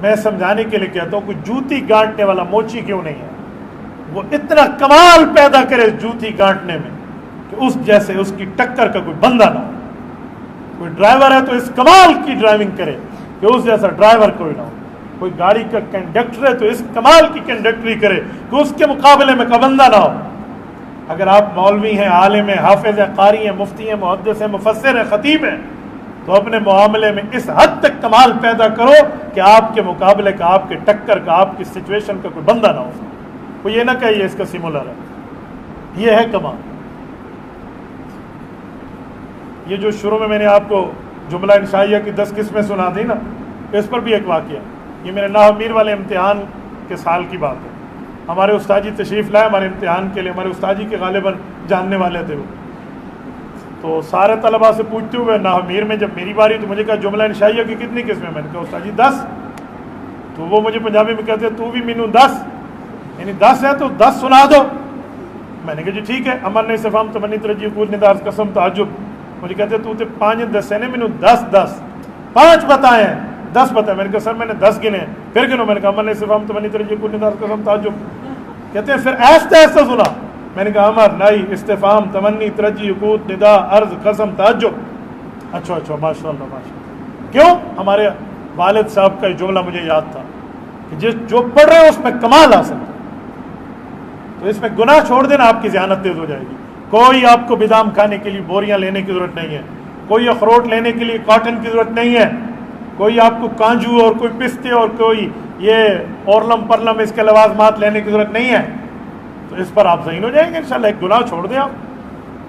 میں سمجھانے کے لیے کہتا ہوں، کوئی جوتی گانٹنے والا موچی کیوں نہیں ہے، وہ اتنا کمال پیدا کرے جوتی گانٹنے میں کہ اس جیسے اس کی ٹکر کا کوئی بندہ نہ ہو. کوئی ڈرائیور ہے تو اس کمال کی ڈرائیونگ کرے کہ اس جیسا ڈرائیور کوئی نہ ہو. کوئی گاڑی کا کنڈکٹر ہے تو اس کمال کی کنڈکٹری کرے کہ اس کے مقابلے میں کا بندہ نہ ہو. اگر آپ مولوی ہیں، عالم ہیں، حافظ ہیں، قاری ہیں، مفتی ہیں، محدث ہیں، مفسر ہیں، خطیب ہیں، تو اپنے معاملے میں اس حد تک کمال پیدا کرو کہ آپ کے مقابلے کا، آپ کے ٹکر کا، آپ کی سچویشن کا کوئی بندہ نہ ہو. وہ یہ نہ کہیے اس کا سمولر ہے. یہ ہے کمال. یہ جو شروع میں نے آپ کو جملہ انشائیہ کی 10 قسمیں سنا دی نا، اس پر بھی ایک واقعہ. یہ میرے ناہو میر والے امتحان کے سال کی بات ہے. ہمارے استاد جی تشریف لائے ہمارے امتحان کے لیے. ہمارے استاد جی کے غالباً جاننے والے تھے وہ. تو سارے طلباء سے پوچھتے ہوئے ناہو میر میں جب میری باری تو مجھے کہا جملہ انشائیہ کی کتنی قسمیں؟ میں نے کہا استاد جی 10. تو وہ مجھے پنجابی میں کہتے تو بھی مینوں 10، یعنی 10 ہے تو 10 سنا دو. میں نے کہا جی ٹھیک ہے. امر نے استفہام تمنی ترجیح قول نداء قسم تعجب. مجھے کہتے تو تے 5 دسے نے، مینوں 10 5 بتائے ہیں، 10 بتائے. میں نے کہا سر میں نے 10 گنے، پھر گنو. میں نے کہا امر نے استفہام تمنی ترجیح قول نداء قسم تعجب. کہتے ہیں پھر ایسا ایسا سنا. میں نے کہا امر نہیں استفہام تمنی ترجیح قول نداء عرض قسم تعجب. اچھا ماشاء اللہ ماشاء اللہ. کیوں؟ ہمارے والد صاحب کا یہ جملہ مجھے یاد تھا کہ جو پڑھ رہے ہیں اس میں کمال حاصل ہے. تو اس میں گناہ چھوڑ دینا، آپ کی ذہانت تیز ہو جائے گی. کوئی آپ کو بادام کھانے کے لیے بوریاں لینے کی ضرورت نہیں ہے، کوئی اخروٹ لینے کے لیے کاٹن کی ضرورت نہیں ہے، کوئی آپ کو کانجو اور کوئی پستے اور کوئی یہ اورلم پرلم اس کے لوازمات لینے کی ضرورت نہیں ہے. تو اس پر آپ ذہین ہو جائیں گے انشاءاللہ. ایک گناہ چھوڑ دیں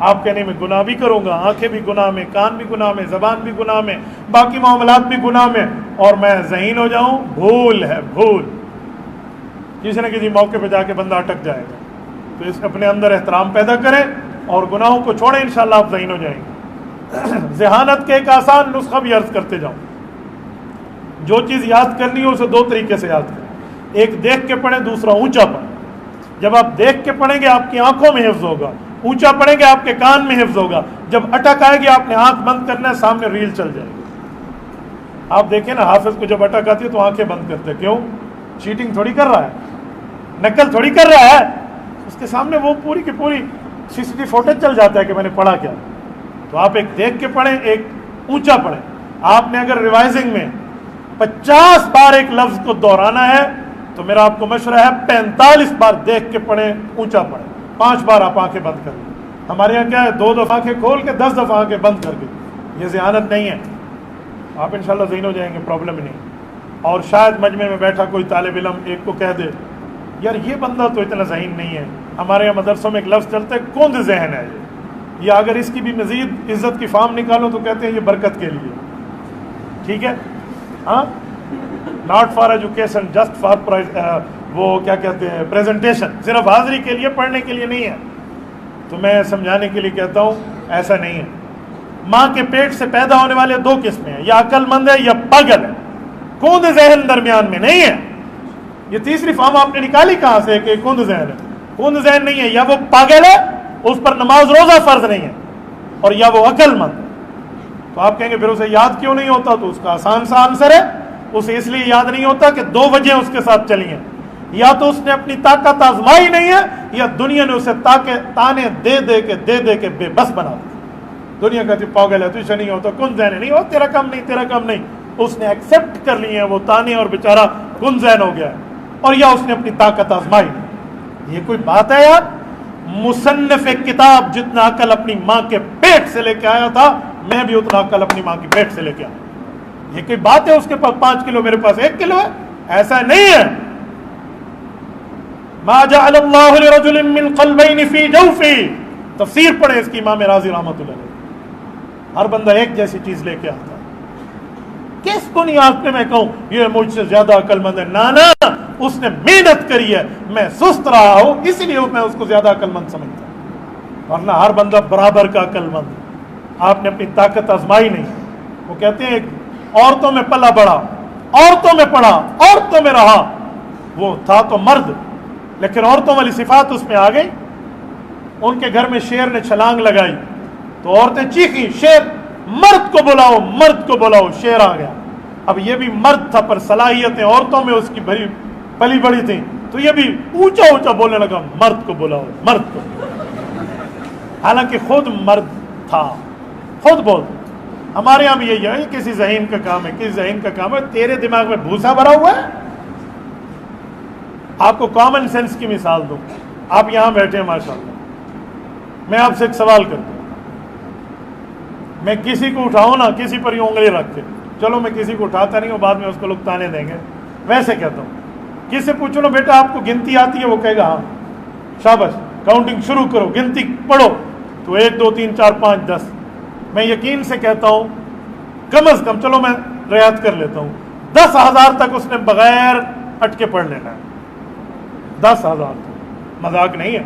آپ کہنے میں گناہ بھی کروں گا، آنکھیں بھی گناہ میں، کان بھی گناہ میں، زبان بھی گناہ میں، باقی معاملات بھی گناہ میں، اور میں ذہین ہو جاؤں. بھول ہے بھول. کسی نہ کسی موقع پہ جا کے بندہ اٹک جائے گا. تو اس اپنے اندر احترام پیدا کریں اور گناہوں کو چھوڑیں، انشاءاللہ آپ ذہین ہو جائیں گے. ذہانت کے ایک آسان نسخہ بھی عرض کرتے جاؤں. جو چیز یاد کرنی ہو اسے 2 طریقے سے یاد کریں. ایک دیکھ کے پڑھیں، دوسرا اونچا پڑھیں. جب آپ دیکھ کے پڑھیں گے آپ کی آنکھوں میں حفظ ہوگا، اونچا پڑھیں گے آپ کے کان میں حفظ ہوگا. جب اٹک آئے گی آپ نے آنکھ بند کرنا ہے، سامنے ریل چل جائے گی. آپ دیکھیں نا حافظ کو جب اٹک آتی ہے تو آنکھیں بند کرتے ہیں. کیوں؟ چیٹنگ تھوڑی کر رہا ہے، نقل تھوڑی کر رہا ہے. اس کے سامنے وہ پوری کی پوری CCTV فوٹیج چل جاتا ہے کہ میں نے پڑھا کیا. تو آپ ایک دیکھ کے پڑھیں، ایک اونچا پڑھیں. آپ نے اگر ریوائزنگ میں 50 بار ایک لفظ کو دہرانا ہے تو میرا آپ کو مشورہ ہے 45 بار دیکھ کے پڑھیں، اونچا پڑھیں. 5 بار آپ آنکھیں بند کر لیں. ہمارے یہاں کیا ہے 2 دفعہ آنکھیں کھول کے 10 دفعہ آنکھیں بند کر کے. یہ ذہانت نہیں ہے. آپ انشاءاللہ ذہین ہو جائیں گے، پرابلم نہیں. اور شاید مجمع میں بیٹھا کوئی طالب علم ایک کو کہہ دے یار یہ بندہ تو اتنا ذہین نہیں ہے. ہمارے یہاں مدرسوں میں ایک لفظ چلتا ہے کند ذہن ہے. یہ اگر اس کی بھی مزید عزت کی فارم نکالو تو کہتے ہیں یہ برکت کے لیے. ٹھیک ہے، ہاں، not for education just for وہ کیا کہتے ہیں پریزنٹیشن، صرف حاضری کے لیے، پڑھنے کے لیے نہیں ہے. تو میں سمجھانے کے لیے کہتا ہوں ایسا نہیں ہے. ماں کے پیٹ سے پیدا ہونے والے 2 قسمیں ہیں، یا عقل مند ہے یا پاگل ہے. کند ذہن درمیان میں نہیں ہے. یہ تیسری فارم آپ نے نکالی کہاں سے کہ کند ذہن ہے؟ کند ذہن نہیں ہے، یا وہ پاگل ہے اس پر نماز روزہ فرض نہیں ہے، اور یا وہ عقل مند ہے. تو آپ کہیں گے پھر اسے یاد کیوں نہیں ہوتا؟ تو اس کا آسان سا آنسر ہے، اسے اس لیے یاد نہیں ہوتا کہ 2 وجہیں اس کے ساتھ چلی ہیں. یا تو اس نے اپنی طاقت آزمائی نہیں ہے، یا دنیا نے اسے تانے دے دے کے بے بس بنا دیا. دنیا کہتی پاگل ہے تو اسے نہیں ہوتا، کن ذہن نہیں ہو، تیرا کم نہیں، تیرا کم نہیں. اس نے ایکسیپٹ کر لی ہیں وہ تانے اور بیچارہ کن ذہن ہو گیا ہے. اور یا اس نے اپنی طاقت آزمائی. یہ کوئی بات ہے یار؟ مصنف کتاب جتنا عقل اپنی ماں کے پیٹ سے لے کے آیا تھا، میں بھی اتنا عقل اپنی ماں کے پیٹ سے لے کے آیا. یہ کوئی بات ہے اس کے پاس 5 کلو میرے پاس 1 کلو ہے؟ ایسا نہیں ہے. ما جعل اللہ لرجل من قلبین فی جوفی. تفسیر پڑھیں اس کی امام راضی رحمۃ اللہ علیہ. ہر بندہ ایک جیسی چیز لے کے آتا ہے. کس بنیاد پہ میں کہوں یہ مجھ سے زیادہ عقل مند ہے؟ نانا، اس نے محنت کری ہے، میں سست رہا ہوں اس لیے میں اس کو زیادہ عقل مند سمجھتا ہوں، ورنہ ہر بندہ برابر کا عقل مند ہے. آپ نے اپنی طاقت آزمائی نہیں. وہ کہتے ہیں عورتوں میں پلا بڑا، عورتوں میں پڑھا، عورتوں میں رہا. وہ تھا تو مرد، لیکن عورتوں والی صفات اس میں آ گئی. ان کے گھر میں شیر نے چھلانگ لگائی تو عورتیں چیخیں، شیر، مرد کو بلاؤ، مرد کو بلاؤ. شیر آ گیا. اب یہ بھی مرد تھا پر صلاحیتیں عورتوں میں اس کی بھری پلی بڑی تھیں، تو یہ بھی اونچا اونچا بولنے لگا مرد کو بلاؤ، مرد کو، حالانکہ خود مرد تھا، خود بول۔ ہمارے یہاں بھی یہی ہے، کسی ذہین کا کام ہے، کسی ذہین کا کام ہے، تیرے دماغ میں بھوسا بھرا ہوا ہے۔ آپ کو کامن سینس کی مثال دوں، آپ یہاں بیٹھے ہیں ماشاءاللہ، میں آپ سے ایک سوال کرتا ہوں، میں کسی کو اٹھاؤں نا، کسی پر یوں انگلی رکھ کے، چلو میں کسی کو اٹھاتا نہیں ہوں، بعد میں اس کو لوگ تانے دیں گے، ویسے کہتا ہوں، کسی سے پوچھو نا بیٹا آپ کو گنتی آتی ہے، وہ کہے گا ہاں، شاباش، کاؤنٹنگ شروع کرو، گنتی پڑھو، تو 1 2 3 4 5 10، میں یقین سے کہتا ہوں کم از کم، چلو میں رعایت کر لیتا ہوں، 10,000 تک اس نے بغیر اٹکے پڑھ لینا ہے، 10,000 تک، مذاق نہیں ہے،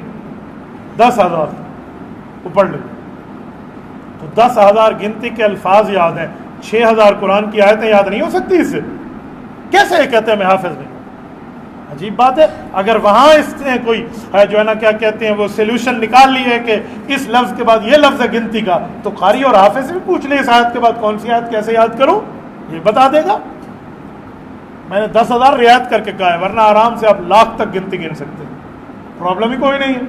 10,000 تک وہ پڑھ لے، تو 10,000 گنتی کے الفاظ یاد ہیں، 6,000 قرآن کی آیتیں یاد نہیں ہو سکتی اس سے؟ کیسے یہ کہتے ہیں میں حافظ نہیں؟ عجیب بات ہے۔ اگر وہاں اس نے کوئی جو ہے نا کیا کہتے ہیں وہ سولوشن نکال لی ہے کہ اس لفظ کے بعد یہ لفظ ہے گنتی کا، تو قاری اور حافظ سے بھی پوچھ لے اس آیت کے بعد کون سی آیت کیسے یاد کروں، یہ بتا دے گا۔ میں نے 10,000 رعایت کر کے کہا ہے، ورنہ آرام سے آپ لاکھ تک گنتی گن سکتے ہیں، پرابلم ہی کوئی نہیں ہے۔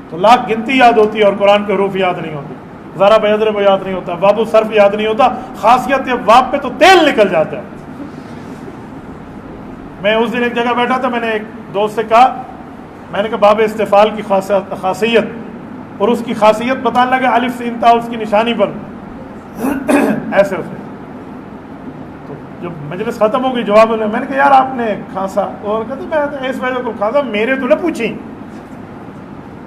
تو لاکھ گنتی یاد ہوتی ہے اور قرآن کے حروف یاد نہیں ہوتے، ذرا بیدر وہ یاد نہیں ہوتا، باب و صرف یاد نہیں ہوتا، خاصیت باب پہ تو تیل نکل جاتا ہے۔ میں اس دن ایک جگہ بیٹھا تھا، میں نے ایک دوست سے کہا، میں نے کہا باب استفعال کی خاصیت، اور اس کی خاصیت بتانے لگا، الف سے انتہا اس کی نشانی پر ایسے اس نے، تو جب مجلس ختم ہو گئی جواب میں نے کہا یار آپ نے کھانسا، اور کہتے میں اس وجہ کو کھانسا، میرے تو نہ پوچھیں،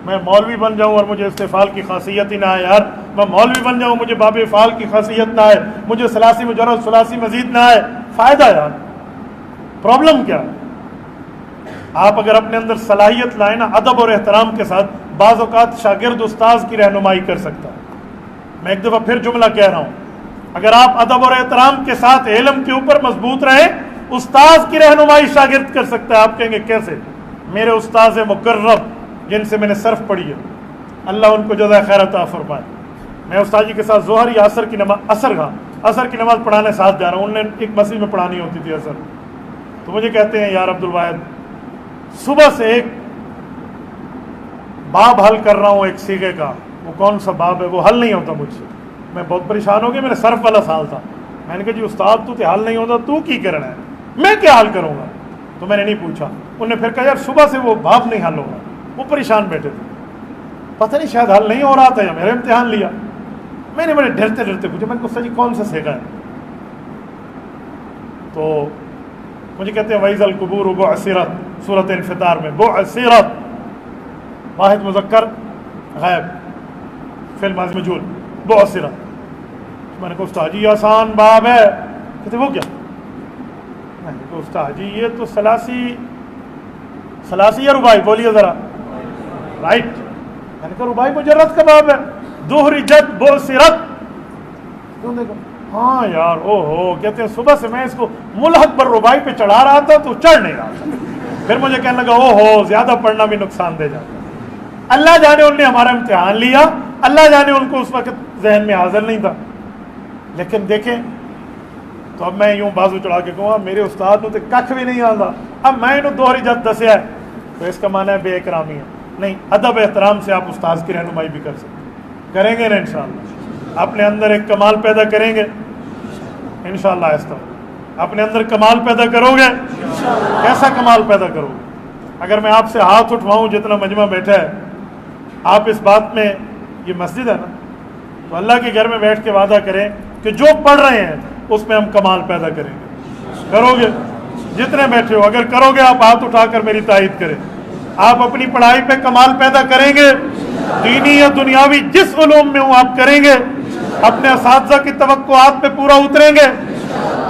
میں مولوی بن جاؤں اور مجھے استفعال کی خاصیت ہی نہ آئے، یار میں مولوی بن جاؤں مجھے باب افعال کی خاصیت نہ آئے، مجھے ثلاثی مجرد ثلاثی مزید نہ آئے، فائدہ یار، پرابلم کیا ہے؟ آپ اگر اپنے اندر صلاحیت لائیں نا، ادب اور احترام کے ساتھ، بعض اوقات شاگرد استاذ کی رہنمائی کر سکتا ہے۔ میں ایک دفعہ پھر جملہ کہہ رہا ہوں، اگر آپ ادب اور احترام کے ساتھ علم کے اوپر مضبوط رہیں، استاذ کی رہنمائی شاگرد کر سکتا ہے۔ آپ کہیں گے کیسے؟ میرے استاذ مقرب جن سے میں نے صرف پڑھی ہے، اللہ ان کو جزائے خیر عطا فرمائے، میں استاد جی کے ساتھ ظہر یا عصر کی نماز، عصر کی نماز پڑھانے ساتھ جا رہا ہوں، انہوں نے ایک مسجد میں پڑھانی ہوتی تھی عصر، تو مجھے کہتے ہیں یار عبد الواحد صبح سے ایک باب حل کر رہا ہوں ایک سیغے کا، وہ کون سا باب ہے وہ حل نہیں ہوتا مجھ سے، میں بہت پریشان ہو گیا، میرے صرف والا سال تھا، میں نے کہا جی استاد تو حل نہیں ہوتا، تو کی کرنا ہے، میں کیا حل کروں گا؟ تو میں نے نہیں پوچھا، انہوں نے پھر کہا یار صبح سے وہ باب نہیں حل ہوگا، وہ پریشان بیٹھے تھے، پتہ نہیں شاید حل نہیں ہو رہا تھا یا میرا امتحان لیا، میں نے بڑے ڈرتے ڈرتے پوچھا، میں نے کہا جی کون سا سیغا ہے؟ تو مجھے کہتے ہیں وَإِذَا الْقُبُورُ بُعْثِرَتْ، سورۃ انفطار میں بُعْثِرَتْ، واحد مذکر غائب، فعل ماضی مجہول، بُعْثِرَتْ۔ میں نے کہا استاد جی آسان باب ہے، کہتے وہ کیا؟ میں نے کہا استاد جی یہ تو ثلاثی یا رباعی، بولیے ذرا، رائٹ، میں نے کہا رباعی مجرد کا باب ہے، دہرجت بُعْثِرَتْ، کیوں دیکھو ہاں یار او ہو، کہتے ہیں صبح سے میں اس کو ملحق پر رباعی پہ چڑھا رہا تھا تو چڑھ نہیں رہا تھا، پھر مجھے کہنے لگا او ہو زیادہ پڑھنا بھی نقصان دے جاتا ہے۔ اللہ جانے ان نے ہمارا امتحان لیا، اللہ جانے ان کو اس وقت ذہن میں حاضر نہیں تھا، لیکن دیکھیں تو اب میں یوں بازو چڑھا کے کہوں میرے استاد نے تو کھ بھی نہیں آتا، اب میں انہوں دوہری جد دسیا ہے تو اس کا معنی ہے بے اکرامی ہے، نہیں، ادب احترام سے آپ استاذ کی رہنمائی بھی کر سکتے، کریں گے نا انشاءاللہ، اپنے اندر ایک کمال پیدا کریں گے انشاءاللہ، ایسا اپنے اندر کمال پیدا کرو گے، کیسا کمال پیدا کرو گے؟ اگر میں آپ سے ہاتھ اٹھواؤں جتنا مجمع بیٹھا ہے، آپ اس بات میں، یہ مسجد ہے نا، تو اللہ کے گھر میں بیٹھ کے وعدہ کریں کہ جو پڑھ رہے ہیں اس میں ہم کمال پیدا کریں گے، کرو گے؟ جتنے بیٹھے ہو اگر کرو گے آپ ہاتھ اٹھا کر میری تائید کریں، آپ اپنی پڑھائی پہ کمال پیدا کریں گے، دینی یا دنیاوی جس علوم میں ہوں آپ کریں گے، اپنے اساتذہ کی توقعات پہ پورا اتریں گے،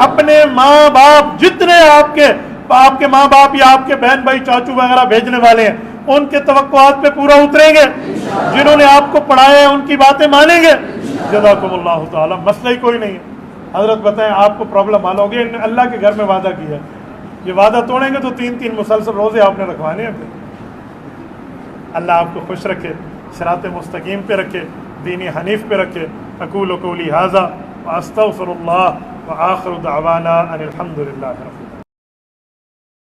اپنے ماں باپ جتنے آپ کے ماں باپ یا آپ کے بہن بھائی چاچو وغیرہ بھیجنے والے ہیں ان کے توقعات پہ پورا اتریں گے، جنہوں نے آپ کو پڑھایا ہے ان کی باتیں مانیں گے، جزاکم اللہ تعالی، مسئلہ ہی کوئی نہیں ہے۔ حضرت بتائیں آپ کو پرابلم حل ہوگی، اللہ کے گھر میں وعدہ کیا ہے، یہ وعدہ توڑیں گے تو 3 مسلسل روزے آپ نے رکھوانے ہیں، اللہ آپ کو خوش رکھے، صراط مستقیم پہ رکھے، دین حنیف پہ رکھے۔ اقول قولی ھذا واستغفر اللہ وآخر دعوانا ان الحمد للہ رب العالمین.